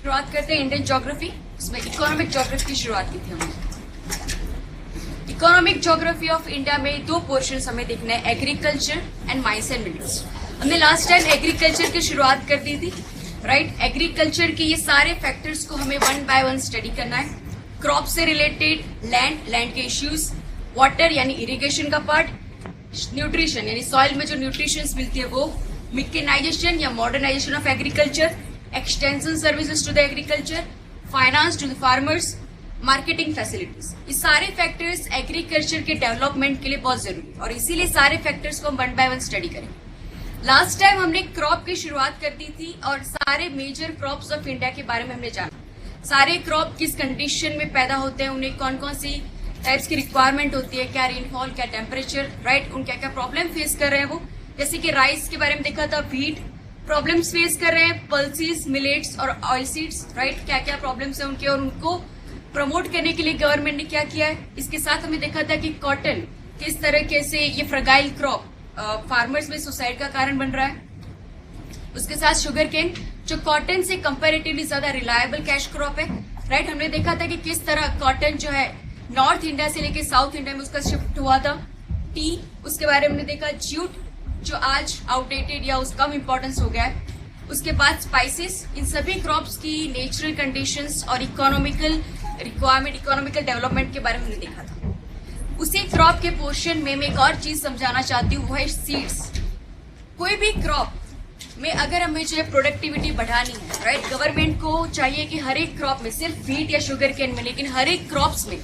शुरुआत करते हैं इंडियन ज्योग्राफी। इसमें इकोनॉमिक ज्योग्राफी की शुरुआत की थी हमने। इकोनॉमिक ज्योग्राफी ऑफ इंडिया में दो पोर्शंस हमें देखना है, agriculture and mines and minerals. हमने लास्ट टाइम एग्रीकल्चर की शुरुआत कर दी थी, राइट। एग्रीकल्चर के ये सारे फैक्टर्स को हमें वन बाय वन स्टडी करना है। क्रॉप से रिलेटेड, लैंड के इश्यूज, वाटर यानी इरिगेशन का पार्ट, न्यूट्रिशन यानी सॉइल में जो न्यूट्रिशंस मिलती है वो, मेकेनाइजेशन या modernisation of agriculture, extension services to the agriculture, finance to the farmers, marketing facilities. ये सारे फैक्टर्स एग्रीकल्चर के डेवलपमेंट के लिए बहुत जरूरी है और इसीलिए सारे फैक्टर्स को हम वन बाय वन स्टडी करेंगे। लास्ट टाइम हमने क्रॉप की शुरुआत कर दी थी और सारे मेजर क्रॉप्स ऑफ इंडिया के बारे में हमने जाना। सारे क्रॉप किस कंडीशन में पैदा होते हैं, उन्हें कौन कौन सी टाइप्स की रिक्वायरमेंट होती है, क्या रेनफॉल, क्या टेम्परेचर, राइट, उन क्या क्या प्रॉब्लम फेस कर रहे हैं वो। जैसे कि राइस के बारे में देखा था, व्हीट प्रॉब्लम्स फेस कर रहे हैं, पल्सीज, मिलेट्स और ऑयल सीड्स, राइट, क्या क्या प्रॉब्लम्स है उनके और उनको प्रमोट करने के लिए गवर्नमेंट ने क्या किया है। इसके साथ हमने देखा था कि कॉटन किस तरीके से ये फ्रगाइल क्रॉप फार्मर्स में सुसाइड का कारण बन रहा है। उसके साथ शुगर केन जो कॉटन से कंपैरेटिवली ज्यादा रिलायबल कैश क्रॉप है, राइट। हमने देखा था कि किस तरह कॉटन जो है नॉर्थ इंडिया से लेके साउथ इंडिया में उसका शिफ्ट हुआ था। टी, उसके बारे में हमने देखा। जूट जो आज आउटडेटेड या उसका कम इंपॉर्टेंस हो गया है। उसके बाद स्पाइसेस, इन सभी क्रॉप्स की नेचुरल कंडीशंस और इकोनॉमिकल रिक्वायरमेंट, इकोनॉमिकल डेवलपमेंट के बारे में हमने देखा था। उसी क्रॉप के पोर्शन में मैं एक और चीज समझाना चाहती हूँ, वो है सीड्स। कोई भी क्रॉप में अगर हमें जो है प्रोडक्टिविटी बढ़ानी है, राइट, गवर्नमेंट को चाहिए कि हर एक क्रॉप में, सिर्फ व्हीट या शुगर केन में, लेकिन हर एक क्रॉप्स में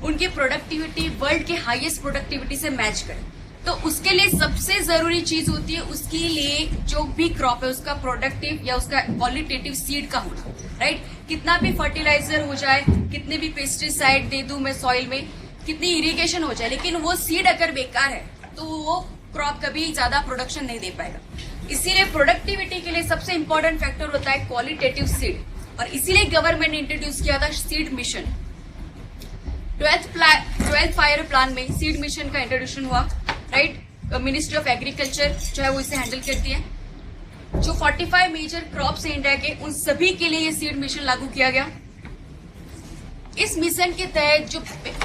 उनकी प्रोडक्टिविटी वर्ल्ड के हाईएस्ट प्रोडक्टिविटी से मैच करे। तो उसके लिए सबसे जरूरी चीज होती है उसके लिए जो भी क्रॉप है उसका प्रोडक्टिव या उसका क्वालिटेटिव सीड का होना, राइट। कितना भी फर्टिलाइजर हो जाए, कितने भी पेस्टिसाइड दे दूं मैं सॉइल में, कितनी इरिगेशन हो जाए, लेकिन वो सीड अगर बेकार है तो वो क्रॉप कभी ज्यादा प्रोडक्शन नहीं दे पाएगा। इसीलिए प्रोडक्टिविटी के लिए सबसे इंपॉर्टेंट फैक्टर होता है क्वालिटेटिव सीड और इसीलिए गवर्नमेंट ने इंट्रोड्यूस किया था seed mission. 12th fire plan में सीड मिशन का इंट्रोड्यूशन हुआ, राइट। मिनिस्ट्री ऑफ एग्रीकल्चर जो है वो इसे हैंडल करती है। जो 45 मेजर क्रॉप्स है इंडिया के, उन सभी के लिए ये सीड मिशन लागू किया गया। इस मिशन के तहत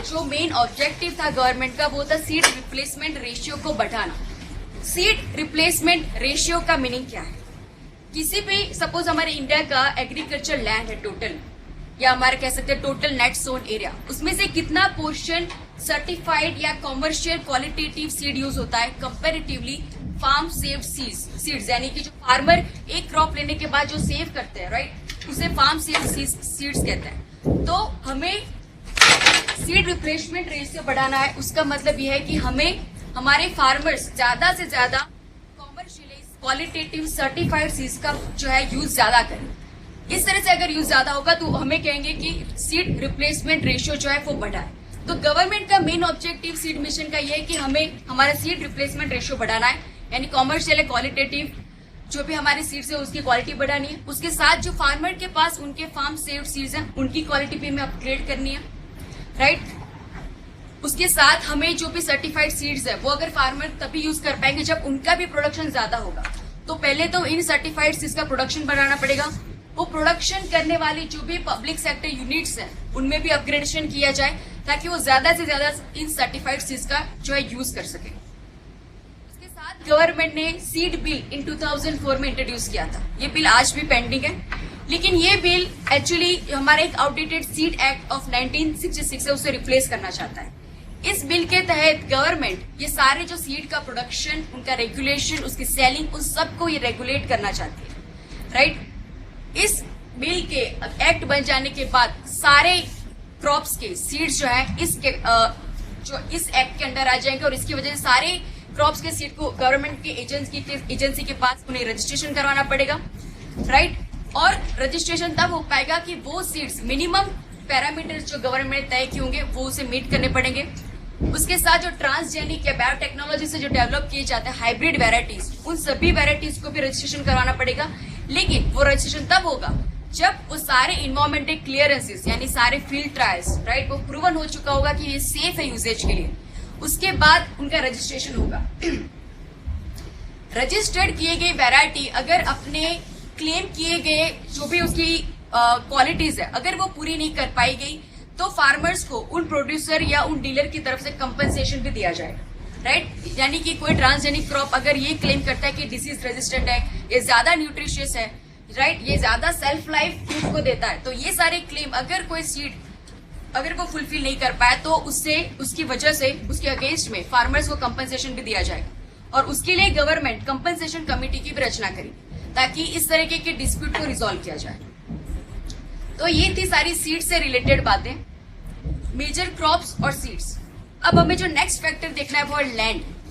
जो मेन ऑब्जेक्टिव था गवर्नमेंट का, वो था सीड रिप्लेसमेंट रेशियो को बढ़ाना। सीड रिप्लेसमेंट रेशियो का मीनिंग क्या है? किसी भी, सपोज हमारे इंडिया का एग्रीकल्चर लैंड है टोटल, या हमारे कह सकते हैं टोटल नेट सोन एरिया, उसमें से कितना पोर्शन सर्टिफाइड या कॉमर्शियल क्वालिटेटिव सीड यूज होता है कंपेरेटिवली फार्म सेव्ड सीड्स, यानी कि जो फार्मर एक क्रॉप लेने के बाद जो सेव करते हैं, राइट, उसे फार्म सेव्ड सीड्स कहते हैं। तो हमें सीड रिप्लेसमेंट रेशियो बढ़ाना है। उसका मतलब यह है कि हमें हमारे फार्मर्स ज्यादा से ज्यादा कॉमर्शियली क्वालिटेटिव सर्टिफाइड सीड्स का जो है यूज ज्यादा करें। इस तरह से अगर यूज ज्यादा होगा तो हमें कहेंगे कि सीड रिप्लेसमेंट रेशियो जो है वो बढ़ाए। तो गवर्नमेंट का मेन ऑब्जेक्टिव सीड मिशन का यह है कि हमें हमारा सीड रिप्लेसमेंट रेशियो बढ़ाना है, यानी कॉमर्शियल क्वालिटेटिव जो भी हमारे सीड्स है उसकी क्वालिटी बढ़ानी है। उसके साथ जो फार्मर के पास उनके फार्म सेव्ड सीड्स हैं उनकी क्वालिटी भी हमें अपग्रेड करनी है, राइट। उसके साथ हमें जो भी सर्टिफाइड सीड्स है वो अगर फार्मर तभी यूज कर पाएंगे जब उनका भी प्रोडक्शन ज्यादा होगा। तो पहले तो इन सर्टिफाइड सीड्स का प्रोडक्शन बढ़ाना पड़ेगा। वो प्रोडक्शन करने वाली जो भी पब्लिक सेक्टर यूनिट्स हैं उनमें भी अपग्रेडेशन किया जाए ताकि वो ज्यादा से ज्यादा इन सर्टिफाइड सीड्स का जो है यूज कर सके। उसके साथ गवर्नमेंट ने सीड बिल इन 2004 में इंट्रोड्यूस किया था। ये बिल आज भी पेंडिंग है, लेकिन ये बिल एक्चुअली हमारा एक आउटडेटेड सीड एक्ट ऑफ 1966 है उसे रिप्लेस करना चाहता है। इस बिल के तहत गवर्नमेंट ये सारे जो सीड का प्रोडक्शन, उनका रेगुलेशन, उसकी सेलिंग, उन सबको ये रेगुलेट करना चाहती है, राइट। इस बिल के एक्ट बन जाने के बाद सारे क्रॉप्स के सीड्स जो है जो इस एक्ट के अंडर आ जाएंगे और इसकी वजह से सारे क्रॉप्स के सीड को गवर्नमेंट के एजेंसी के पास उन्हें रजिस्ट्रेशन करवाना पड़ेगा, राइट। और रजिस्ट्रेशन तब हो पाएगा कि वो सीड्स मिनिमम पैरामीटर्स जो गवर्नमेंट ने तय किए होंगे वो उसे मीट करने पड़ेंगे। उसके साथ जो ट्रांसजेनिक या बायोटेक्नोलॉजी से जो डेवलप किए जाते हैं हाइब्रिड वेराइटीज, उन सभी वेराइटीज को भी रजिस्ट्रेशन करवाना पड़ेगा। लेकिन वो रजिस्ट्रेशन तब होगा जब वो सारे इन्वायरमेंटल क्लियरेंसेस यानी सारे फील्ड ट्रायल्स, राइट, वो प्रूवन हो चुका होगा कि ये सेफ है यूजेज के लिए। उसके बाद उनका रजिस्ट्रेशन होगा। रजिस्टर्ड किए गए वैरायटी अगर अपने क्लेम किए गए जो भी उसकी क्वालिटीज है, अगर वो पूरी नहीं कर पाई गई तो फार्मर्स को उन प्रोड्यूसर या उन डीलर की तरफ से कंपनसेशन भी दिया जाएगा, राइट। यानी कि कोई ट्रांसजेनिक क्रॉप अगर ये क्लेम करता है कि डिसीज रेजिस्टेंट है, ये ज्यादा न्यूट्रिशियस है, राइट, ये ज्यादा सेल्फ लाइफ फ्रूट को देता है, तो ये सारे क्लेम अगर कोई सीड अगर वो फुलफिल नहीं कर पाया तो उससे उसकी वजह से उसके अगेंस्ट में फार्मर्स को कंपनसेशन भी दिया जाएगा। और उसके लिए गवर्नमेंट कंपनसेशन कमेटी की भी रचना करेगी ताकि इस तरीके के डिस्प्यूट को रिजॉल्व किया जाए। तो ये थी सारी सीड से रिलेटेड बातें, मेजर क्रॉप्स और सीड्स। अब हमें जो नेक्स्ट फैक्टर देखना है वो है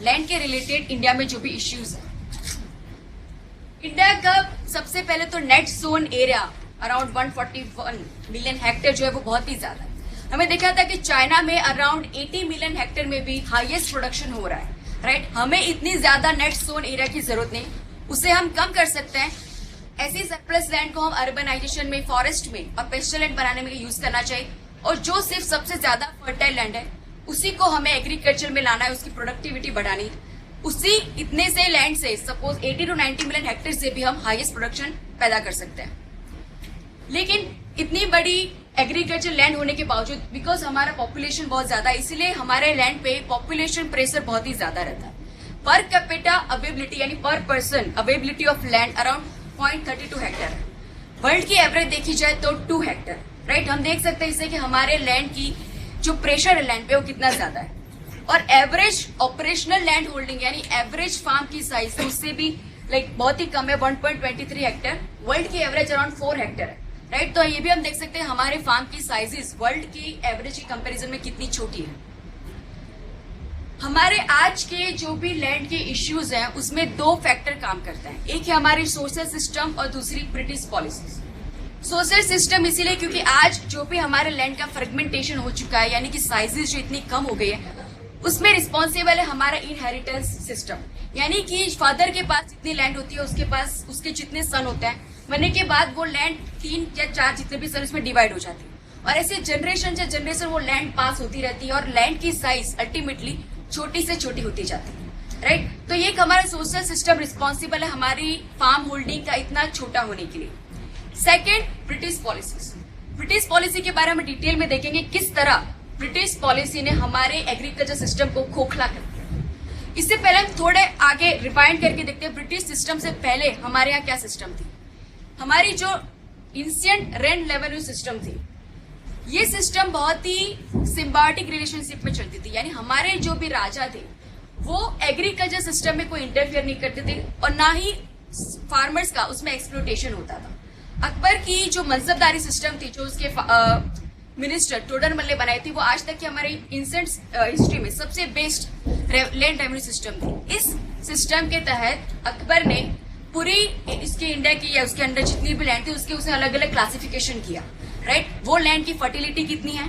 लैंड के रिलेटेड इंडिया में जो भी इश्यूज है। इंडिया का सबसे पहले तो net sown area around 141 million hectare जो है वो बहुत ही ज्यादा है। हमें देखा था कि चाइना में अराउंड 80 मिलियन हेक्टेयर में भी हाईएस्ट प्रोडक्शन हो रहा है, राइट। हमें इतनी ज्यादा नेट सोन एरिया की जरूरत नहीं, उसे हम कम कर सकते हैं। ऐसी सरप्लस लैंड को हम अर्बनाइजेशन में, फॉरेस्ट में और पेस्टल लैंड बनाने में यूज करना चाहिए। और जो सिर्फ सबसे ज्यादा फर्टाइल लैंड है उसी को हमें एग्रीकल्चर में लाना है, उसकी प्रोडक्टिविटी बढ़ानी है। उसी इतने से लैंड से सपोज 80 to 90 मिलियन हेक्टेयर से भी हम हाईएस्ट प्रोडक्शन पैदा कर सकते हैं। लेकिन इतनी बड़ी एग्रीकल्चर लैंड होने के बावजूद, बिकॉज हमारा पॉपुलेशन बहुत ज्यादा है, इसलिए हमारे लैंड पे पॉपुलेशन प्रेशर बहुत ही ज्यादा रहता है। पर कैपिटा अवेबिलिटी यानी पर person availability of land around 0.32 hectare है। वर्ल्ड की एवरेज देखी जाए तो 2 हेक्टेयर, राइट। हम देख सकते हैं इससे कि हमारे लैंड की जो प्रेशर है लैंड पे वो कितना ज्यादा है। और एवरेज ऑपरेशनल लैंड होल्डिंग यानी एवरेज फार्म की साइज उससे भी बहुत ही कम है, 1.23 हेक्टेयर। वर्ल्ड की एवरेज अराउंड 4 हेक्टेयर है, राइट। तो ये भी हम देख सकते हैं हमारे फार्म की साइजेस वर्ल्ड की एवरेज की कंपैरिजन में कितनी छोटी है। हमारे आज के जो भी लैंड के इश्यूज हैं उसमें 2 फैक्टर काम करते हैं, एक है हमारी सोशल सिस्टम और दूसरी ब्रिटिश पॉलिसीज। सोशल सिस्टम इसीलिए क्योंकि आज जो भी हमारे लैंड का फ्रेगमेंटेशन हो चुका है, यानी कि साइजेस जो इतनी कम हो गई है, उसमें रिस्पॉन्सिबल है हमारा इनहेरिटेंस सिस्टम। यानी कि फादर के पास जितनी लैंड होती है उसके पास उसके जितने सन होते हैं, मरने के बाद वो लैंड 3 या 4 जितने भी सन उसमें डिवाइड हो जाती है। और ऐसे जनरेशन से जनरेशन वो लैंड पास होती रहती है और लैंड की साइज अल्टीमेटली छोटी से छोटी होती जाती है, राइट। तो ये हमारा सोशल सिस्टम रिस्पॉन्सिबल है हमारी फार्म होल्डिंग का इतना छोटा होने के लिए। Second, British policies. British policy के बारे में डिटेल में देखेंगे किस तरह ब्रिटिश पॉलिसी ने हमारे एग्रीकल्चर सिस्टम को खोखला कर दिया। इससे पहले हम थोड़े आगे रिवाइंड करके देखते हैं ब्रिटिश सिस्टम से पहले हमारे यहाँ क्या सिस्टम थी। हमारी जो एंशिएंट रेंट रेवेन्यू सिस्टम थी, ये सिस्टम बहुत ही सिम्बायोटिक रिलेशनशिप में चलती थी। यानी हमारे जो भी राजा थे वो एग्रीकल्चर सिस्टम में कोई इंटरफेयर नहीं करते थे और ना ही फार्मर्स का उसमें एक्सप्लोटेशन होता था। अकबर की जो मनसबदारी सिस्टम थी, जो उसके मिनिस्टर टोडरमल ने बनाई थी, वो आज तक की हमारी इंसेंट हिस्ट्री में सबसे बेस्ट लैंड रेवेन्यू सिस्टम थी। इस सिस्टम के तहत अकबर ने पूरी इसके इंडिया की या उसके अंदर जितनी भी लैंड थी उसके उसे अलग अलग क्लासिफिकेशन किया, राइट। वो लैंड की फर्टिलिटी कितनी है,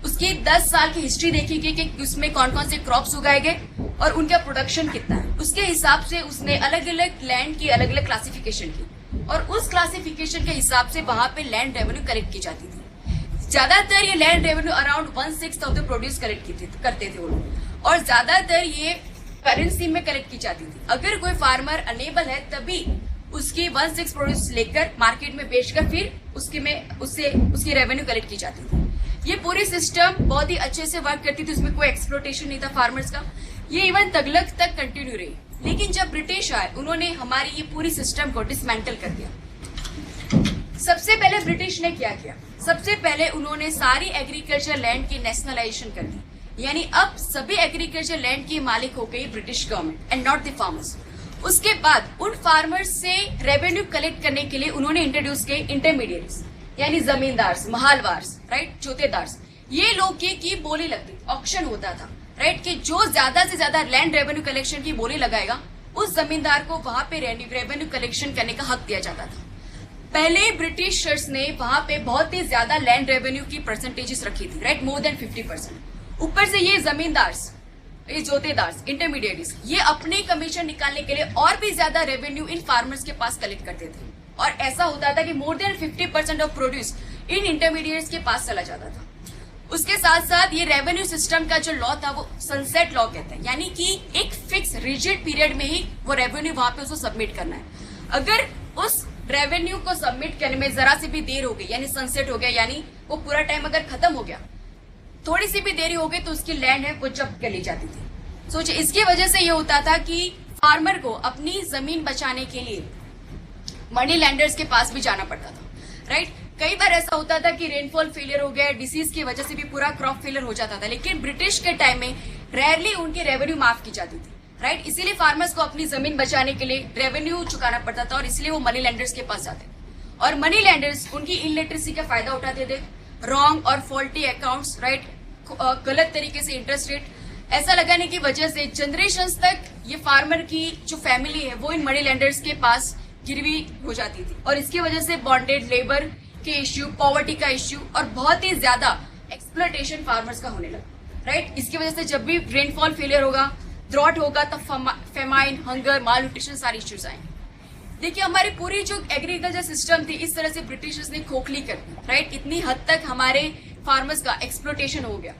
उसकी 10 साल की हिस्ट्री देखी गई कि उसमें कौन कौन से क्रॉप्स उगाए गए और उनका प्रोडक्शन कितना है। उसके हिसाब से उसने अलग अलग लैंड की अलग अलग क्लासिफिकेशन की और उस क्लासिफिकेशन के हिसाब से वहां पे लैंड रेवेन्यू कलेक्ट की जाती थी। ज्यादातर ये land revenue around 1/6 of the produce collect करते थे वो लोग, और ज्यादातर ये करेंसी में कलेक्ट की जाती थी। अगर कोई फार्मर अनेबल है तभी उसकी 1/6 प्रोड्यूस लेकर मार्केट में बेचकर फिर उसकी रेवेन्यू कलेक्ट की जाती थी। ये पूरी सिस्टम बहुत ही अच्छे से वर्क करती थी, उसमें कोई एक्सप्लोटेशन नहीं था फार्मर्स का। ये इवन तगलक तक कंटिन्यू रही। लेकिन जब ब्रिटिश आए उन्होंने हमारी ये पूरी सिस्टम को डिसमेंटल कर दिया। सबसे पहले ब्रिटिश ने क्या किया, सबसे पहले उन्होंने सारी एग्रीकल्चर लैंड की नेशनलाइजेशन कर दी। यानी अब सभी एग्रीकल्चर लैंड की मालिक हो गई British government and not the farmers. उसके बाद उन फार्मर्स से रेवेन्यू कलेक्ट करने के लिए उन्होंने इंट्रोड्यूस किए इंटरमीडिएट्स, यानी जमींदार, महालवार्स, राइट, जोतेदार। ये लोग की बोली लगती, ऑक्शन होता था, राइट, कि जो ज्यादा से ज्यादा लैंड रेवेन्यू कलेक्शन की बोली लगाएगा उस जमींदार को वहां पे रेवेन्यू कलेक्शन करने का हक दिया जाता था। पहले ब्रिटिशर्स ने वहां पे बहुत ही ज्यादा लैंड रेवेन्यू की परसेंटेजेस रखी थी, राइट, मोर देन 50%। ऊपर से ये जमींदार, ये जोतेदार, इंटरमीडिएट्स, ये अपने कमीशन निकालने के लिए और भी ज्यादा रेवेन्यू इन फार्मर्स के पास कलेक्ट करते थे। और ऐसा होता था कि more than 50% of produce in intermediates के पास चला जाता था। उसके साथ साथ ये रेवेन्यू सिस्टम का जो लॉ था वो सनसेट लॉ कहते हैं, यानी कि एक फिक्स रिजिड पीरियड में ही वो रेवेन्यू वहां पे उसको सबमिट करना है। अगर उस रेवेन्यू को सबमिट करने में जरा सी भी देर हो गई, यानी सनसेट हो गया, यानी वो पूरा टाइम अगर खत्म हो गया, थोड़ी सी भी देरी हो गई तो उसकी लैंड है वो जब्त कर ली जाती थी। सोचिए, इसकी वजह से ये होता था कि फार्मर को अपनी जमीन बचाने के लिए मनी लैंडर्स के पास भी जाना पड़ता था, राइट। कई बार ऐसा होता था कि रेनफॉल फेलियर हो गया, डिसीज की वजह से भी पूरा क्रॉप फेलियर हो जाता था, लेकिन ब्रिटिश के टाइम में रेयरली उनकी रेवेन्यू माफ की जाती थी, राइट। इसीलिए फार्मर्स को अपनी जमीन बचाने के लिए रेवेन्यू चुकाना पड़ता था और इसलिए वो मनी लैंडर्स के पास जाते, और मनी लैंडर्स उनकी इलिटरेसी का फायदा उठाते थे, रॉन्ग और फॉल्टी अकाउंट्स, राइट, गलत तरीके से इंटरेस्ट रेट ऐसा लगाने की वजह से जनरेशंस तक ये फार्मर की जो फैमिली है वो इन मनी लैंडर्स के पास गिरवी हो जाती थी, और इसकी वजह से बॉन्डेड लेबर के इश्यू, पॉवर्टी का इश्यू और बहुत ही ज्यादा एक्सप्लॉयटेशन फार्मर्स का होने लगा, राइट। इसकी वजह से जब भी रेनफॉल फेलियर होगा, ड्रॉट होगा, तब फेमाइन, हंगर, माल न्यूट्रिशन सारे इश्यूज आएंगे। देखिए, हमारी पूरी जो एग्रीकल्चर सिस्टम थी इस तरह से ब्रिटिशर्स ने खोखली कर दी, राइट। इतनी हद तक हमारे फार्मर्स का एक्सप्लॉयटेशन हो गया।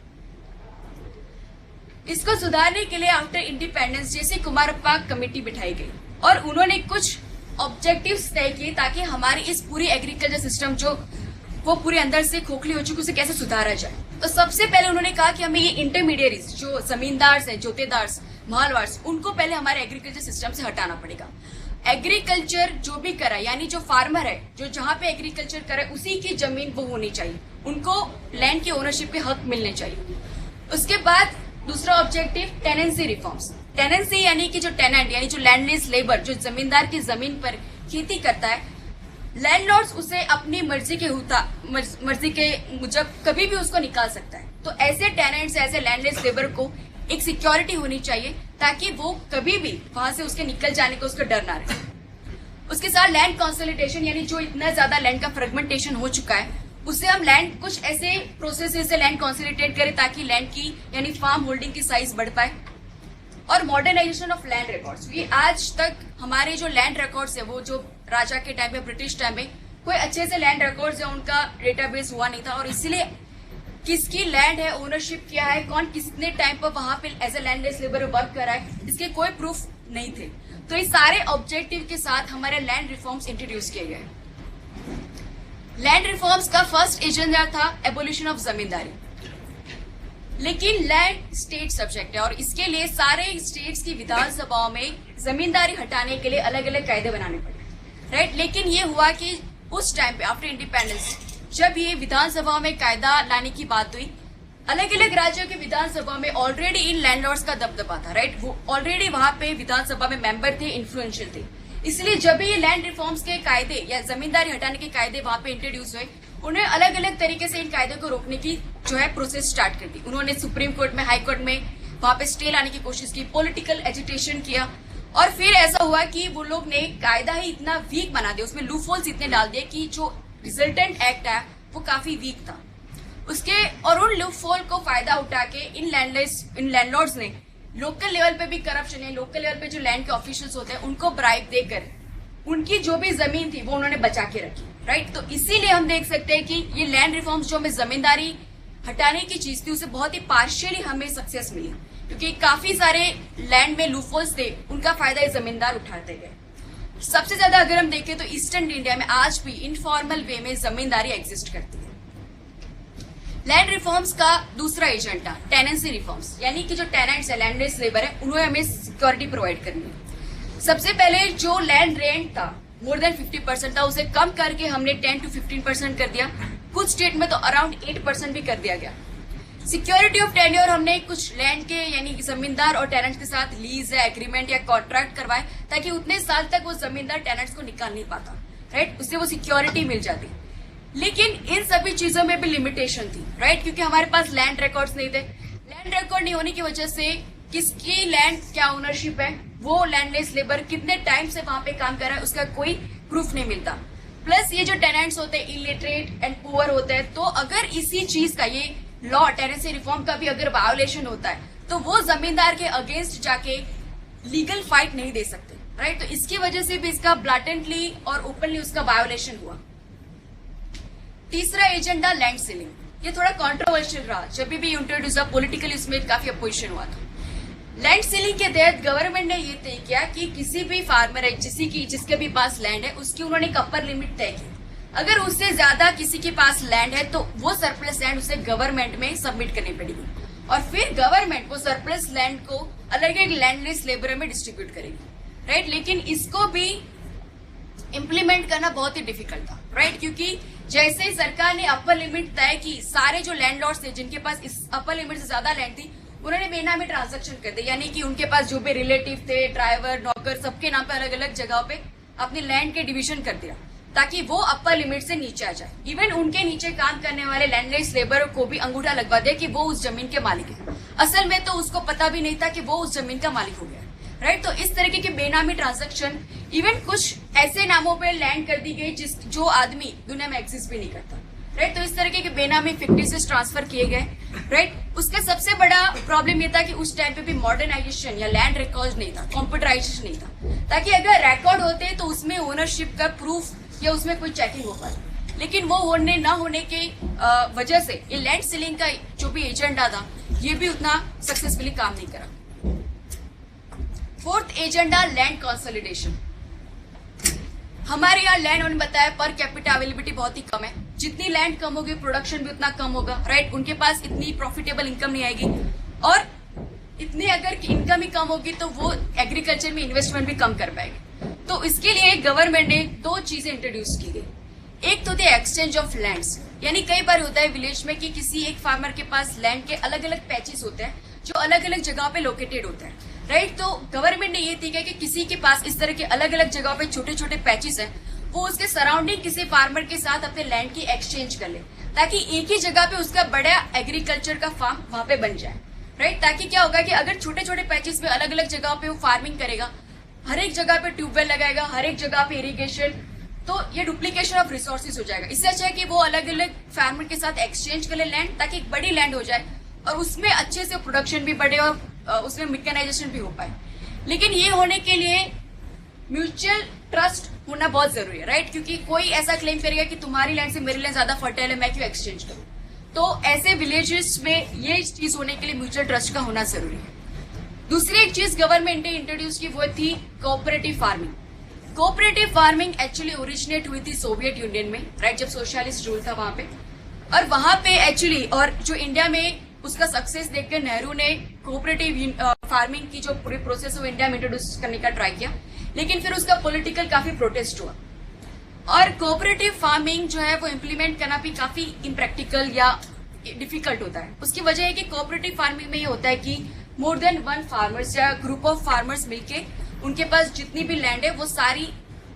इसको सुधारने के लिए आफ्टर इंडिपेंडेंस जैसे कुमारप्पा कमेटी बिठाई गई और उन्होंने कुछ ऑब्जेक्टिव्स तय किए ताकि हमारी इस पूरी एग्रीकल्चर सिस्टम जो वो पूरे अंदर से खोखली हो चुकी उसे कैसे सुधारा जाए। तो सबसे पहले उन्होंने कहा कि हमें ये इंटरमीडिएरीज जो जमींदार हैं, जोतेदार, मालवार्स, उनको पहले हमारे एग्रीकल्चर सिस्टम से हटाना पड़ेगा। एग्रीकल्चर जो भी करा, यानी जो फार्मर है जो जहां पे एग्रीकल्चर करे उसी की जमीन वो होनी चाहिए, उनको लैंड के ओनरशिप के हक मिलने चाहिए। उसके बाद दूसरा ऑब्जेक्टिव टेनेंसी रिफॉर्म्स। टेनेंसी यानी कि जो टेनेंट यानी जो लैंडलेस लेबर जो जमींदार की जमीन पर खेती करता है, लैंडलॉर्ड्स उसे अपनी मर्जी के मुजब कभी भी उसको निकाल सकता है। तो ऐसे टेनेंट्स, ऐसे लैंडलेस लेबर को एक सिक्योरिटी होनी चाहिए ताकि वो कभी भी वहां से उसके निकल जाने का उसका डर ना रहे। उसके साथ लैंड कंसोलिडेशन, यानी जो इतना ज्यादा लैंड का फ्रेगमेंटेशन हो चुका है उससे हम लैंड कुछ ऐसे प्रोसेस से लैंड कंसोलिडेट करें ताकि लैंड की यानी फार्म होल्डिंग की साइज बढ़ पाए। और मॉडर्नाइजेशन ऑफ लैंड रिकॉर्ड्स, ये आज तक हमारे जो लैंड रिकॉर्ड्स है वो जो राजा के टाइम में, ब्रिटिश टाइम में कोई अच्छे से लैंड रिकॉर्ड्स है उनका डेटाबेस हुआ नहीं था, और इसीलिए किसकी लैंड है, ओनरशिप क्या है, कौन कितने टाइम पर वहां पे as a landless labour work कर रहा है, इसके कोई प्रूफ नहीं थे। तो इस सारे ऑब्जेक्टिव के साथ हमारे लैंड रिफॉर्म्स इंट्रोड्यूस किए गए। लैंड रिफॉर्म्स का फर्स्ट एजेंडा था एबोलिशन ऑफ जमींदारी, लेकिन लैंड स्टेट सब्जेक्ट है और इसके लिए सारे स्टेट्स की विधानसभाओं में जमींदारी हटाने के लिए अलग अलग कायदे बनाने पड़े, राइट। लेकिन ये हुआ कि उस टाइम पे आफ्टर इंडिपेंडेंस जब ये विधानसभा में कायदा लाने की बात हुई, अलग अलग राज्यों की विधानसभा में ऑलरेडी इन लैंडलॉर्ड्स का दबदबा था, राइट। वो ऑलरेडी वहां पे विधानसभा में मेंबर थे, इन्फ्लुएंशियल थे। इसलिए जब भी ये लैंड रिफॉर्म्स के कायदे या जमींदारी हटाने के कायदे वहां पे इंट्रोड्यूस हुए, उन्हें अलग अलग तरीके से इन कायदों को रोकने की जो है प्रोसेस स्टार्ट कर दी। उन्होंने सुप्रीम कोर्ट में, हाई कोर्ट में वहां पे स्टे लाने की कोशिश की, पॉलिटिकल एजिटेशन किया, और फिर ऐसा हुआ कि वो लोग ने कायदा ही इतना वीक बना दिया, उसमें लूपहोल्स इतने डाल दिए कि जो रिजल्टेंट एक्ट है वो काफी वीक था उसके, और उन लूपहोल को फायदा उठा के इन लैंडलॉर्ड्स ने लोकल लेवल पे भी करप्शन है, लोकल लेवल पे जो लैंड के ऑफिशियल्स होते हैं उनको ब्राइब देकर उनकी जो भी जमीन थी वो उन्होंने बचा के रखी, राइट। तो इसीलिए हम देख सकते हैं कि ये लैंड रिफॉर्म्स जो हमें जमींदारी हटाने की चीज थी उसे बहुत ही पार्शियली हमें सक्सेस मिली, क्योंकि काफी सारे लैंड में लूपहोल्स थे, उनका फायदा ये जमींदार उठाते गए। सबसे ज्यादा अगर हम देखें तो ईस्टर्न इंडिया में आज भी इनफॉर्मल वे में जमींदारी एग्जिस्ट करती है। लैंड रिफॉर्म्स का दूसरा एजेंडा टेनेंसी रिफॉर्म्स, यानी कि जो टेनेंट्स है, लैंडलेस लेबर है, उन्हें हमें सिक्योरिटी प्रोवाइड करनी है। सबसे पहले जो लैंड रेंट था मोर देन 50% था, उसे कम करके हमने 10 to 15% कर दिया। कुछ स्टेट में तो अराउंड 8% भी कर दिया गया। सिक्योरिटी ऑफ टेन्योर, हमने कुछ लैंड के यानी जमींदार और टेनेंट्स के साथ लीज या एग्रीमेंट या कॉन्ट्रैक्ट करवाए ताकि उतने साल तक वो जमींदार टेनेंट्स को निकाल नहीं पाता, राइट। उससे वो सिक्योरिटी मिल जाती। लेकिन इन सभी चीजों में भी लिमिटेशन थी, राइट, क्योंकि हमारे पास लैंड रिकॉर्ड्स नहीं थे। लैंड रिकॉर्ड नहीं होने की वजह से किसकी लैंड क्या ओनरशिप है, वो लैंडलेस लेबर कितने टाइम से वहां पे काम कर रहा है, उसका कोई प्रूफ नहीं मिलता। प्लस ये जो टेनेंट्स होते हैं इलिटरेट एंड पुअर होते हैं, तो अगर इसी चीज का, ये लॉ टेनेंसी रिफॉर्म का भी अगर वायोलेशन होता है तो वो जमींदार के अगेंस्ट जाके लीगल फाइट नहीं दे सकते, राइट। तो इसकी वजह से भी इसका ब्लैटेंटली और ओपनली उसका वायोलेशन हुआ। तीसरा एजेंडा लैंड सीलिंग, ये थोड़ा कंट्रोवर्शियल रहा, जब भी इंट्रोड्यूस हुआ पॉलिटिकली उसमें काफी अपोजिशन हुआ था। लैंड सीलिंग के तहत गवर्नमेंट ने ये तय किया कि किसी भी फार्मर है जिसके भी पास लैंड है उसकी उन्होंने एक अपर लिमिट तय की। अगर उससे ज्यादा किसी के पास लैंड है तो वो सरप्लस लैंड उसे गवर्नमेंट में सबमिट करनी पड़ेगी और फिर गवर्नमेंट वो सरप्लस लैंड को अलग अलग लैंडलेस लेबर में डिस्ट्रीब्यूट करेगी, राइट। लेकिन इसको भी इम्प्लीमेंट करना बहुत ही डिफिकल्ट था, राइट, क्योंकि जैसे ही सरकार ने अपर लिमिट तय की, सारे जो लैंडलॉर्ड्स थे जिनके पास इस अपर लिमिट से ज्यादा लैंड थी उन्होंने बेनामी ट्रांजैक्शन कर दिया, यानी कि उनके पास जो भी रिलेटिव थे, ड्राइवर, नौकर, सबके नाम पे अलग अलग जगहों पे अपने लैंड के डिवीजन कर दिया ताकि वो अपर लिमिट से नीचे आ जाए। इवन उनके नीचे काम करने वाले लैंडलेस लेबर को भी अंगूठा लगवा दिया कि वो उस जमीन के मालिक है। असल में तो उसको पता भी नहीं था कि वो उस जमीन का मालिक हो गया, राइट। तो इस तरीके के बेनामी ट्रांजैक्शन, इवन कुछ ऐसे नामों पे लैंड कर दी गई जो आदमी दुनिया में एग्जिस्ट भी नहीं करता, राइट। तो इस तरीके के बेनामी फिक्टिशियस ट्रांसफर किए गए, राइट। उसका सबसे बड़ा प्रॉब्लम ये था कि उस टाइम पे भी मॉडर्नाइजेशन या लैंड रिकॉर्ड नहीं था, कंप्यूटराइजेशन नहीं था, ताकि अगर रिकॉर्ड होते तो उसमें ओनरशिप का प्रूफ या उसमें कोई चेकिंग हो पाए। लेकिन वो होने ना होने के वजह से ये लैंड सीलिंग का जो भी एजेंडा था ये भी उतना सक्सेसफुली काम नहीं करा। Fourth agenda, land consolidation. हमारे यहाँ लैंड उन्होंने बताया पर कैपिटा अवेलेबिलिटी बहुत ही कम है। जितनी लैंड कम होगी प्रोडक्शन भी उतना कम होगा, राइट। उनके पास इतनी प्रॉफिटेबल इनकम नहीं आएगी और इतनी अगर इनकम ही कम होगी तो वो एग्रीकल्चर में इन्वेस्टमेंट भी कम कर पाएंगे। तो इसके लिए गवर्नमेंट ने दो चीजें इंट्रोड्यूस की गई। एक तो थे एक्सचेंज ऑफ लैंड्स, यानी कई बार होता है विलेज में कि किसी एक फार्मर के पास लैंड के अलग अलग पैचेस होते हैं जो अलग अलग जगह पे लोकेटेड होते हैं, राइट। तो गवर्नमेंट ने ये देखा कि किसी के पास इस तरह के अलग अलग जगह पे छोटे छोटे पैचेस हैं, वो उसके सराउंडिंग किसी फार्मर के साथ अपने लैंड की एक्सचेंज कर ले ताकि एक ही जगह पे उसका बड़ा एग्रीकल्चर का फार्म वहां पे बन जाए, राइट। ताकि क्या होगा कि अगर छोटे छोटे पैचेस में अलग अलग जगह पे वो फार्मिंग करेगा, हर एक जगह पे ट्यूबवेल लगाएगा, हर एक जगह पे इरिगेशन, तो ये डुप्लीकेशन ऑफ रिसोर्सेज हो जाएगा। इससे अच्छा है कि वो अलग अलग फार्मर के साथ एक्सचेंज कर ले लैंड, ताकि एक बड़ी लैंड हो जाए और उसमें अच्छे से प्रोडक्शन भी बढ़े और उसमें मैकेनाइजेशन भी हो पाए। लेकिन ये होने के लिए म्यूचुअल ट्रस्ट होना बहुत जरूरी है, राइट, क्योंकि कोई ऐसा क्लेम करेगा कि तुम्हारी लैंड से मेरी लैंड ज्यादा फर्टाइल है, मैं क्यों एक्सचेंज करूं। तो ऐसे विलेजेस में ये चीज होने के लिए म्यूचुअल ट्रस्ट का होना जरूरी है। दूसरी एक चीज गवर्नमेंट ने इंट्रोड्यूस की वो थी cooperative farming. Cooperative farming actually originate हुई थी सोवियत यूनियन में, राइट, जब सोशलिस्ट रूल था वहां पे। और वहां पे एक्चुअली और जो इंडिया में उसका सक्सेस देखकर नेहरू ने कोऑपरेटिव फार्मिंग की जो पूरी प्रोसेस वो इंडिया में इंट्रोड्यूस करने का ट्राई किया, लेकिन फिर उसका पॉलिटिकल काफी प्रोटेस्ट हुआ और कोऑपरेटिव फार्मिंग जो है वो इम्प्लीमेंट करना भी काफी इम्प्रैक्टिकल या डिफिकल्ट होता है। उसकी वजह है कि कोऑपरेटिव फार्मिंग में ये होता है कि मोर देन वन फार्मर्स या ग्रुप ऑफ फार्मर्स मिलके उनके पास जितनी भी लैंड है वो सारी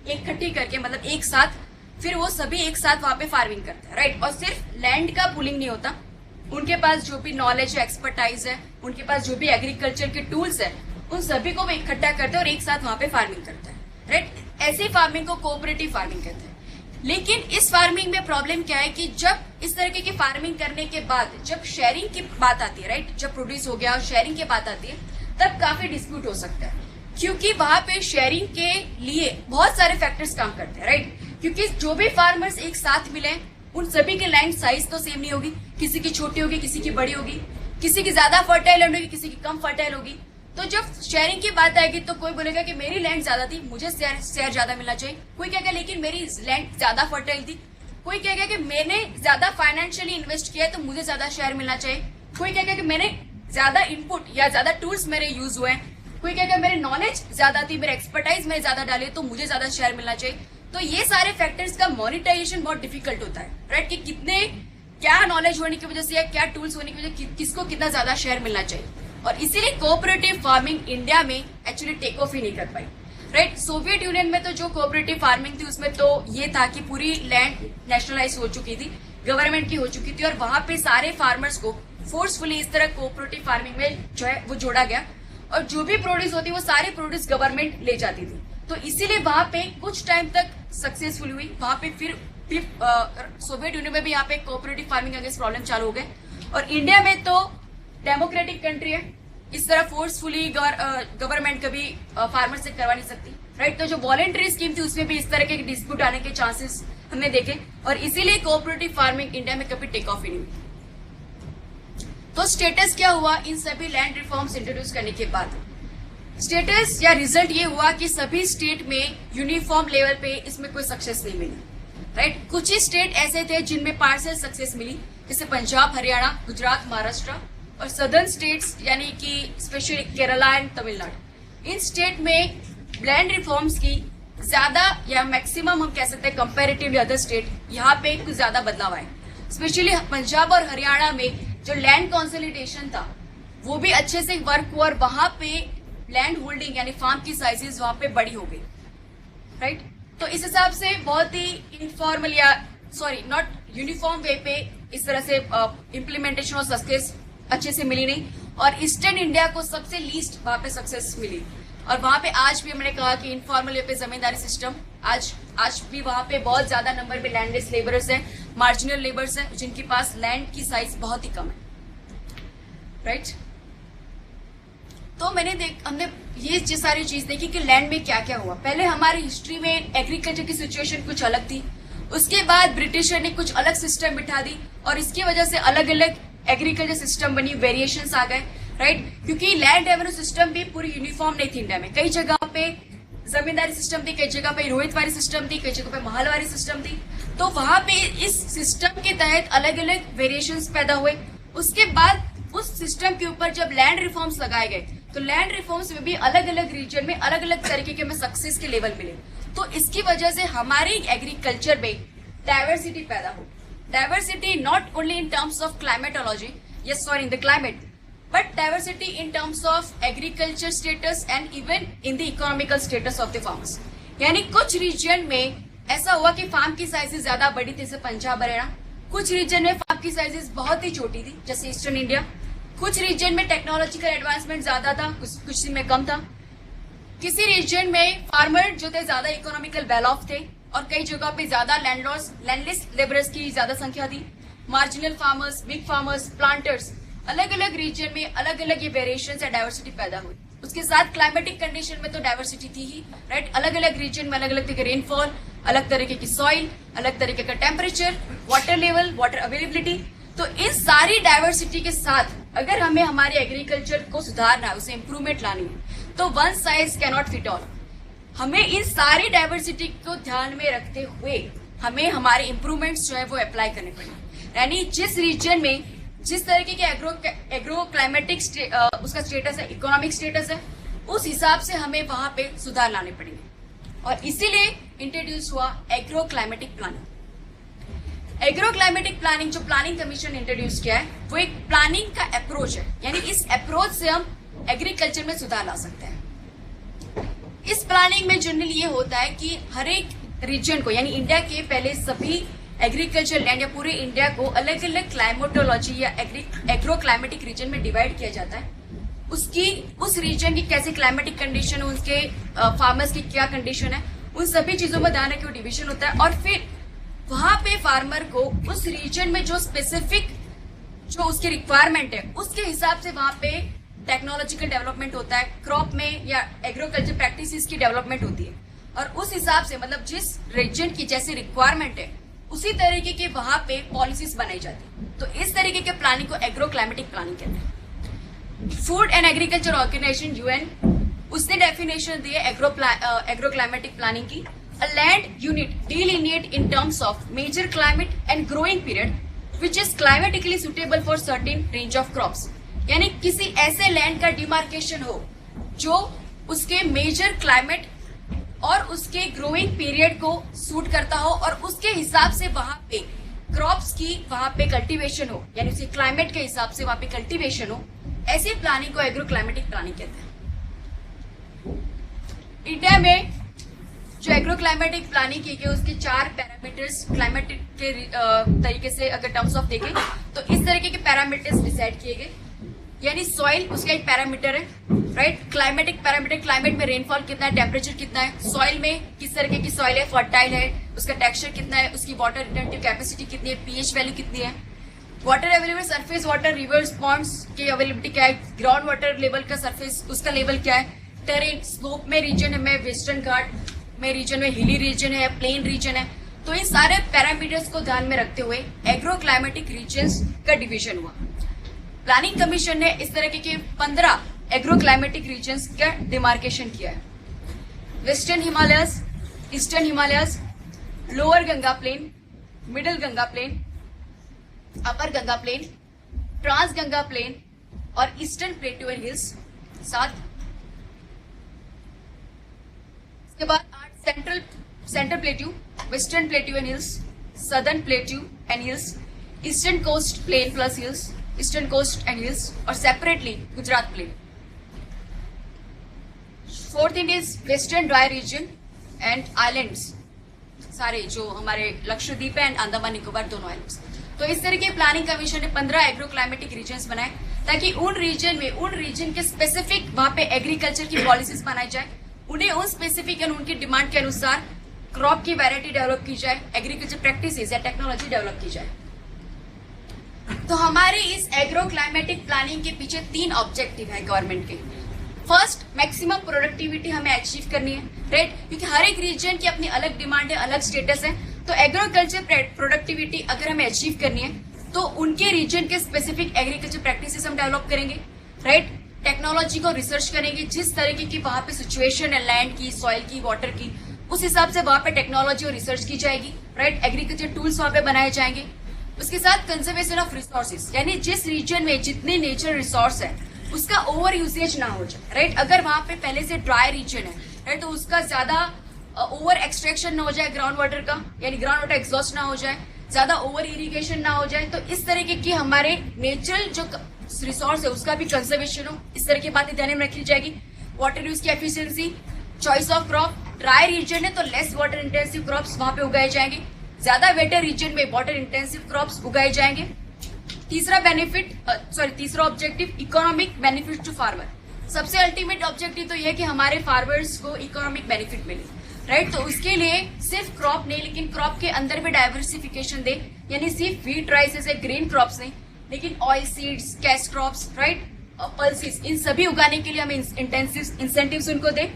इकट्ठी करके, मतलब एक साथ, फिर वो सभी एक साथ वहां पे फार्मिंग करते हैं, राइट। और सिर्फ लैंड का पुलिंग नहीं होता, उनके पास जो भी नॉलेज है, एक्सपर्टाइज है, उनके पास जो भी एग्रीकल्चर के टूल्स है, उन सभी को वो इकट्ठा करते हैं और एक साथ वहां पे फार्मिंग करते हैं, राइट। ऐसी फार्मिंग को कोऑपरेटिव फार्मिंग कहते हैं। लेकिन इस फार्मिंग में प्रॉब्लम क्या है कि जब इस तरीके की फार्मिंग करने के बाद जब शेयरिंग की बात आती है, राइट, जब प्रोड्यूस हो गया और शेयरिंग की बात आती है, तब काफी डिस्प्यूट हो सकता है, क्योंकि वहां पे शेयरिंग के लिए बहुत सारे फैक्टर्स काम करते हैं, राइट। क्योंकि जो भी फार्मर्स एक साथ मिले उन सभी की लैंड साइज तो सेम नहीं होगी, किसी की छोटी होगी, किसी की बड़ी होगी, किसी की ज्यादा फर्टाइल लैंड होगी, किसी की कम फर्टाइल होगी। तो जब शेयरिंग की बात आएगी तो कोई बोलेगा कि मेरी लैंड ज्यादा थी, मुझे शेयर ज्यादा मिलना चाहिए। कोई कहेगा लेकिन मेरी लैंड ज्यादा फर्टाइल थी। कोई कहेगा कि मैंने ज्यादा फाइनेंशियली इन्वेस्ट किया है तो मुझे ज्यादा शेयर मिलना चाहिए। कोई कहेगा कि मैंने ज्यादा इनपुट या ज्यादा टूल्स मेरे यूज हुए हैं। कोई कहेगा मेरे नॉलेज ज्यादा थी, मेरे एक्सपर्टाइज मैंने ज्यादा डाली तो मुझे ज्यादा शेयर मिलना चाहिए। तो ये सारे फैक्टर्स का मॉनिटाइजेशन बहुत डिफिकल्ट होता है, राइट, कि कितने क्या नॉलेज होने की वजह से या क्या टूल्स होने की वजह से किसको कितना ज्यादा शेयर मिलना चाहिए। और इसीलिए कोऑपरेटिव फार्मिंग इंडिया में एक्चुअली टेक ऑफ ही नहीं कर पाई, राइट। सोवियत यूनियन में तो जो कोऑपरेटिव फार्मिंग थी उसमें तो ये था कि पूरी लैंड नेशनलाइज हो चुकी थी, गवर्नमेंट की हो चुकी थी और वहां पे सारे फार्मर्स को फोर्सफुली इस तरह कोऑपरेटिव फार्मिंग में जो है वो जोड़ा गया और जो भी प्रोड्यूस होती वो सारे प्रोड्यूस गवर्नमेंट ले जाती थी। तो इसीलिए वहां पे कुछ टाइम तक सक्सेसफुल हुई। वहां पे फिर सोवियत यूनियन में भी यहाँ पे कोऑपरेटिव फार्मिंग अगेंस्ट प्रॉब्लम चालू हो गए और इंडिया में तो डेमोक्रेटिक कंट्री है, इस तरह फोर्सफुली गवर्नमेंट कभी फार्मर से करवा नहीं सकती, राइट। तो जो वॉलेंटरी स्कीम थी उसमें भी इस तरह के डिस्प्यूट आने के चांसेस हमने देखे और इसीलिए कोऑपरेटिव फार्मिंग इंडिया में कभी टेक ऑफ ही नहीं हुई। तो स्टेटस क्या हुआ इन सभी लैंड रिफॉर्म्स इंट्रोड्यूस करने के बाद? स्टेटस या रिजल्ट ये हुआ कि सभी स्टेट में यूनिफॉर्म लेवल पे इसमें कोई सक्सेस नहीं मिली, राइट? कुछ ही स्टेट ऐसे थे जिनमें पार्शियल सक्सेस मिली, जैसे पंजाब, हरियाणा, गुजरात, महाराष्ट्र, और सदर्न स्टेट्स यानी कि specially Kerala and Tamil Nadu. In state में लैंड रिफॉर्म्स की ज्यादा या मैक्सिमम हम कह सकते हैं कंपैरेटिवली अदर स्टेट, यहाँ पे कुछ ज्यादा बदलाव आए। स्पेशली पंजाब और हरियाणा में जो लैंड कंसोलिडेशन था वो भी अच्छे से वर्क हुआ और वहां पे लैंड होल्डिंग यानी फार्म की साइजेस वहां पे बड़ी हो गई, राइट? तो इस हिसाब से बहुत ही इनफॉर्मल या नॉट यूनिफॉर्म वे पे इस तरह से इम्प्लीमेंटेशन और सक्सेस अच्छे से मिली नहीं, और ईस्टर्न इंडिया को सबसे लीस्ट वहां पे सक्सेस मिली। और वहां पे आज भी हमने कहा कि इनफॉर्मल वे पे जमींदारी सिस्टम आज भी वहां पे बहुत ज्यादा नंबर में लैंडलेस लेबरर्स हैं, मार्जिनल लेबर्स हैं जिनके पास लैंड की साइज बहुत ही कम है, राइट? तो हमने ये सारी चीज देखी कि लैंड में क्या क्या हुआ। पहले हमारी हिस्ट्री में एग्रीकल्चर की सिचुएशन कुछ अलग थी, उसके बाद ब्रिटिशर ने कुछ अलग सिस्टम बिठा दी और इसकी वजह से अलग अलग एग्रीकल्चर सिस्टम बनी, वेरिएशंस आ गए, राइट? क्योंकि लैंड रेवेन्यू सिस्टम भी पूरी यूनिफॉर्म नहीं थी इंडिया में। कई जगह पे जमींदारी सिस्टम थी, कई जगह पे रोहितवारी सिस्टम थी, कई जगह पे महलवारी सिस्टम थी। तो वहां पे इस सिस्टम के तहत अलग अलग वेरिएशंस पैदा हुए। उसके बाद उस सिस्टम के ऊपर जब लैंड रिफॉर्म्स लगाए गए तो लैंड रिफॉर्म्स में भी अलग अलग रीजन में अलग अलग तरीके के सक्सेस के लेवल मिले। तो इसकी वजह से हमारे एग्रीकल्चर में डाइवर्सिटी पैदा हो। Diversity not only in terms of climatology, in the climate, but diversity in terms of agriculture status and even in the economical status of the farmers। यानी कुछ रीजन में ऐसा हुआ कि फार्म की साइजेस ज्यादा बड़ी थी, जैसे पंजाब, हरियाणा। कुछ रीजन में फार्म की साइजेस बहुत ही छोटी थी, जैसे ईस्टर्न इंडिया। कुछ रीजन में टेक्नोलॉजिकल एडवांसमेंट ज्यादा था, कुछ में कम था। किसी रीजन में फार्मर जो थे ज्यादा इकोनॉमिकल वेल ऑफ थे और कई जगह पे ज्यादा लैंडलेस लेबरर्स की ज्यादा संख्या थी। Marginal farmers, big farmers, planters, अलग अलग रीजन में अलग अलग ये वेरिएशन या डाइवर्सिटी पैदा हुई। उसके साथ क्लाइमेटिक कंडीशन में तो डाइवर्सिटी थी ही, राइट? अलग अलग रीजन में अलग अलग तरह के रेनफॉल, अलग तरीके की सॉइल, अलग तरीके का temperature, water level, water availability. तो इस सारी डाइवर्सिटी के साथ अगर हमें हमारे एग्रीकल्चर को सुधारना है, उसे इम्प्रूवमेंट लानी है, तो one size cannot fit all. हमें इन सारी डाइवर्सिटी को ध्यान में रखते हुए हमें हमारे इम्प्रूवमेंट्स जो है वो अप्लाई करने पड़ेंगे। यानी जिस रीजन में जिस तरीके के एग्रो क्लाइमेटिक उसका स्टेटस है, इकोनॉमिक स्टेटस है, उस हिसाब से हमें वहां पे सुधार लाने पड़ेंगे। और इसीलिए इंट्रोड्यूस हुआ agro climatic planning. Agro climatic planning जो प्लानिंग कमीशन इंट्रोड्यूस किया है वो एक प्लानिंग का अप्रोच है। यानी इस अप्रोच से हम एग्रीकल्चर में सुधार ला सकते हैं। इस प्लानिंग में जनरली ये होता है कि हर एक रीजन को, यानी इंडिया के पहले सभी एग्रीकल्चर लैंड या पूरे इंडिया को अलग अलग क्लाइमेटोलॉजी या एग्रो क्लाइमेटिक रीजन में डिवाइड किया जाता है। उस रीजन की कैसी क्लाइमेटिक कंडीशन है, उसके फार्मर्स की क्या कंडीशन है, उन सभी चीजों में ध्यान रखकर डिवीजन होता है। और फिर वहां पे फार्मर को उस रीजन में जो स्पेसिफिक जो उसकी रिक्वायरमेंट है उसके हिसाब से वहां पे टेक्नोलॉजिकल डेवलपमेंट होता है, क्रॉप में या एग्रीकल्चर प्रैक्टिसेस की डेवलपमेंट होती है। और उस हिसाब से मतलब जिस रीजन की जैसी रिक्वायरमेंट है उसी तरीके के वहां पे पॉलिसीज बनाई जाती है। तो इस तरीके के प्लानिंग को एग्रो क्लाइमेटिक प्लानिंग कहते हैं। Food and agriculture organization UN उसने डेफिनेशन दी है एग्रो क्लाइमेटिक प्लानिंग की। A land unit delineate in terms of major climate and growing period which is climatically suitable for certain range of crops. यानी किसी ऐसे land का demarcation हो जो उसके मेजर क्लाइमेट और उसके ग्रोइंग पीरियड को सूट करता हो और उसके हिसाब से वहां पे क्रॉप्स की वहां पे कल्टीवेशन हो, यानी उसके क्लाइमेट के हिसाब से वहां पे कल्टीवेशन हो। ऐसी प्लानिंग को एग्रो क्लाइमेटिक प्लानिंग कहते हैं। इंडिया में जो एग्रो क्लाइमेटिक प्लानिंग की गई उसके 4 पैरामीटर्स क्लाइमेटिक के तरीके से अगर टर्म्स ऑफ देखें तो इस तरीके के पैरामीटर्स डिसाइड किए गए। यानी सॉइल उसका एक पैरामीटर है, राइट? क्लाइमेटिक पैरामीटर, क्लाइमेट में रेनफॉल कितना है, टेम्परेचर कितना है, सॉइल में किस तरीके की सॉइल है, फर्टाइल है, उसका टेक्सचर कितना है, उसकी वाटर रिटेंटिव कैपेसिटी कितनी है, पीएच वैल्यू कितनी है, water available, surface water, rivers, ponds की अवेलेबिलिटी क्या है, ग्राउंड वाटर लेवल का सरफेस उसका लेवल क्या है, टेरेन, स्लोप में रीजन है, वेस्टर्न घाट में रीजन में, हिली रीजन है, प्लेन रीजन है। तो इन सारे पैरामीटर्स को ध्यान में रखते हुए एग्रो क्लाइमेटिक रीजन्स का डिवीजन हुआ। प्लानिंग कमीशन ने इस तरह के 15 एग्रो क्लाइमेटिक रीजन्स का डिमार्केशन किया है। Western Himalayas, eastern Himalayas, lower Ganga plain, middle Ganga plain, upper Ganga plain, trans Ganga plain और ईस्टर्न प्लेट्यू एंड हिल्स 7। इसके बाद 8 central plateau, western plateau and hills, southern plateau and hills, eastern coast plain plus hills, eastern coast and hills और separately Gujarat plain. 4th thing is western dry region and islands, सारे जो हमारे लक्षद्वीप है and Andaman Nicobar दोनों islands. तो इस तरह के प्लानिंग कमीशन ने 15 एग्रो क्लाइमेटिक रीजन्स बनाए ताकि उन रीजन के स्पेसिफिक वहां पे एग्रीकल्चर की पॉलिसीज बनाई जाए, उन्हें उन स्पेसिफिक एंड उनकी डिमांड के अनुसार क्रॉप की वैरायटी डेवलप की जाए, एग्रीकल्चर प्रैक्टिसेस या टेक्नोलॉजी डेवलप की जाए। तो हमारे इस एग्रो क्लाइमेटिक प्लानिंग के पीछे 3 ऑब्जेक्टिव है गवर्नमेंट के। फर्स्ट, मैक्सिमम प्रोडक्टिविटी हमें अचीव करनी है, राइट, क्योंकि हर एक रीजन की अपनी अलग डिमांड है, अलग स्टेटस है। तो एग्रीकल्चर प्रोडक्टिविटी अगर हमें अचीव करनी है तो उनके रीजन के स्पेसिफिक एग्रीकल्चर प्रैक्टिसेस हम डेवलप करेंगे, राइट। टेक्नोलॉजी को रिसर्च करेंगे, जिस तरीके की वहां पे सिचुएशन है लैंड की, सॉइल की, वाटर की, उस हिसाब से वहां पे टेक्नोलॉजी और रिसर्च की जाएगी, राइट। एग्रीकल्चर टूल्स वहां पे बनाए जाएंगे। उसके साथ कंजर्वेशन ऑफ रिसोर्सेज, यानी जिस रीजन में जितने नेचुरल रिसोर्स है उसका ओवर यूसेज ना हो जाए, राइट। अगर वहां पे पहले से ड्राई रीजन है, राइट, तो उसका ज्यादा ओवर एक्सट्रैक्शन ना हो जाए ग्राउंड वाटर का, यानी ग्राउंड वाटर एग्जॉस्ट ना हो जाए, ज्यादा ओवर इरिगेशन ना हो जाए। तो इस तरीके की हमारे नेचुरल जो रिसोर्स है उसका भी कंजर्वेशन हो, इस तरह की बातें ध्यान में रखी जाएगी। वाटर यूज की efficiency, choice of crop, dry region है तो लेस वाटर इंटेंसिव क्रॉप्स वहां पे उगाए जाएंगे, ज्यादा वेटर रीजन में वाटर इंटेंसिव क्रॉप्स उगाए जाएंगे। तीसरा objective economic benefit to farmer. सबसे अल्टीमेट ऑब्जेक्टिव तो यह कि हमारे फार्मर्स को इकोनॉमिक बेनिफिट मिले, राइट। तो उसके लिए सिर्फ क्रॉप नहीं, लेकिन क्रॉप के अंदर भी डाइवर्सिफिकेशन दे, यानी सिर्फ व्हीट राइस है ग्रेन क्रॉप्स नहीं, लेकिन oil seeds, cash crops, right, pulses, इन सभी उगाने के लिए हमें इंसेंटिव्स उनको दे।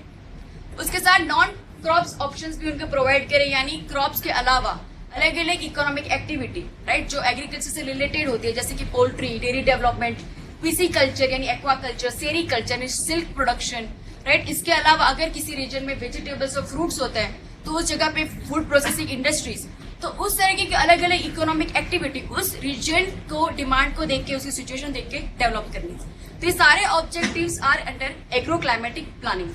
उसके साथ नॉन क्रॉप्स ऑप्शंस भी उनको प्रोवाइड करें, यानी क्रॉप्स के अलावा अलग अलग इकोनॉमिक एक्टिविटी, राइट, जो एग्रीकल्चर से रिलेटेड होती है, जैसे कि पोल्ट्री, डेयरी डेवलपमेंट, पिसिकल्चर यानी एक्वाकल्चर, सेरीकल्चर यानी सिल्क प्रोडक्शन, राइट। इसके अलावा अगर किसी रीजन में वेजिटेबल्स और फ्रूट्स होते हैं तो उस जगह पे फूड प्रोसेसिंग इंडस्ट्रीज, तो उस तरीके की अलग अलग इकोनॉमिक एक्टिविटी उस रीजन को डिमांड को देख के, उसकी सिचुएशन देख के डेवलप करनी। तो ये सारे objectives are under agro climatic planning.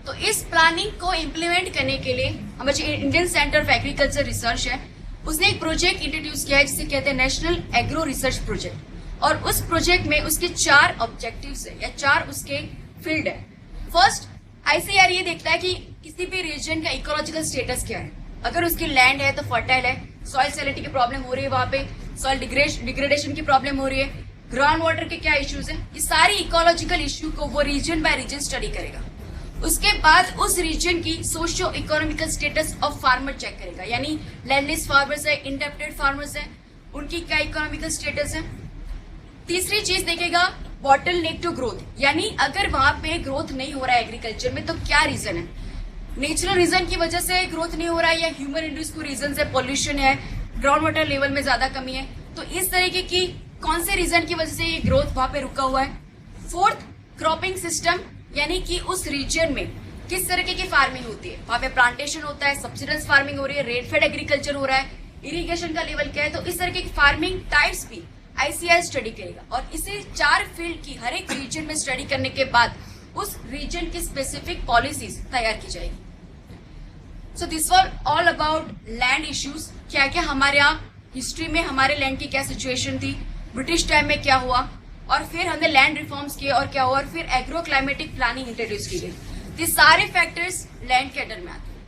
तो इस प्लानिंग को इम्प्लीमेंट करने के लिए हमारे जो Indian centre of agriculture research है उसने एक प्रोजेक्ट इंट्रोड्यूस किया है जिसे कहते हैं नेशनल एग्रो रिसर्च प्रोजेक्ट। और उस प्रोजेक्ट में उसके 4 ऑब्जेक्टिव्स है या 4 उसके फील्ड है। फर्स्ट, आईसीआर ये देखता है कि किसी भी रीजन का इकोलॉजिकल स्टेटस क्या है। अगर उसकी लैंड है तो फर्टाइल है, सॉइल सैलिनिटी की प्रॉब्लम हो रही है, वहां पे सॉइल डिग्रेडेशन की प्रॉब्लम हो रही है, ग्राउंड वाटर के क्या इश्यूज है, ये सारी इकोलॉजिकल इश्यू को वो रीजन बाय रीजन स्टडी करेगा। उसके बाद उस रीजन की socio economical status of farmer check करेगा, यानी लैंडलेस फार्मर्स है, इंडेप्टेड फार्मर्स है, उनकी क्या इकोनॉमिकल स्टेटस है। तीसरी चीज देखेगा बॉटल नेक टू ग्रोथ, यानी अगर वहां पे ग्रोथ नहीं हो रहा है एग्रीकल्चर में तो क्या रीजन है। नेचुरल रीजन की वजह से ग्रोथ नहीं हो रहा है या ह्यूमन इंड्यूस को रीजन है, पॉल्यूशन है, ग्राउंड वाटर लेवल में ज्यादा कमी है, तो इस तरीके की कौन से रीजन की वजह से ये ग्रोथ वहां पे रुका हुआ है। फोर्थ, क्रॉपिंग सिस्टम, यानी कि उस रीजन में किस तरीके की फार्मिंग होती है, वहां पे प्लांटेशन होता है, सब्सिडेंस फार्मिंग हो रही है, रेट फेड एग्रीकल्चर हो रहा है, इरिगेशन का लेवल क्या है। तो इस तरीके की फार्मिंग टाइप्स भी आईसीआर स्टडी करेगा और इसे 4 फील्ड की हर एक रीजन में स्टडी करने के बाद उस रीजन की स्पेसिफिक पॉलिसीज तैयार की जाएगी। So this were all about land issues, क्या क्या हमारे यहाँ हिस्ट्री में हमारे लैंड की क्या सिचुएशन थी, ब्रिटिश टाइम में क्या हुआ, और फिर हमने लैंड रिफॉर्म्स किए और क्या हुआ, और फिर एग्रो क्लाइमेटिक प्लानिंग इंट्रोड्यूस की गई। ये सारे फैक्टर्स लैंड के अंडर में आते हैं।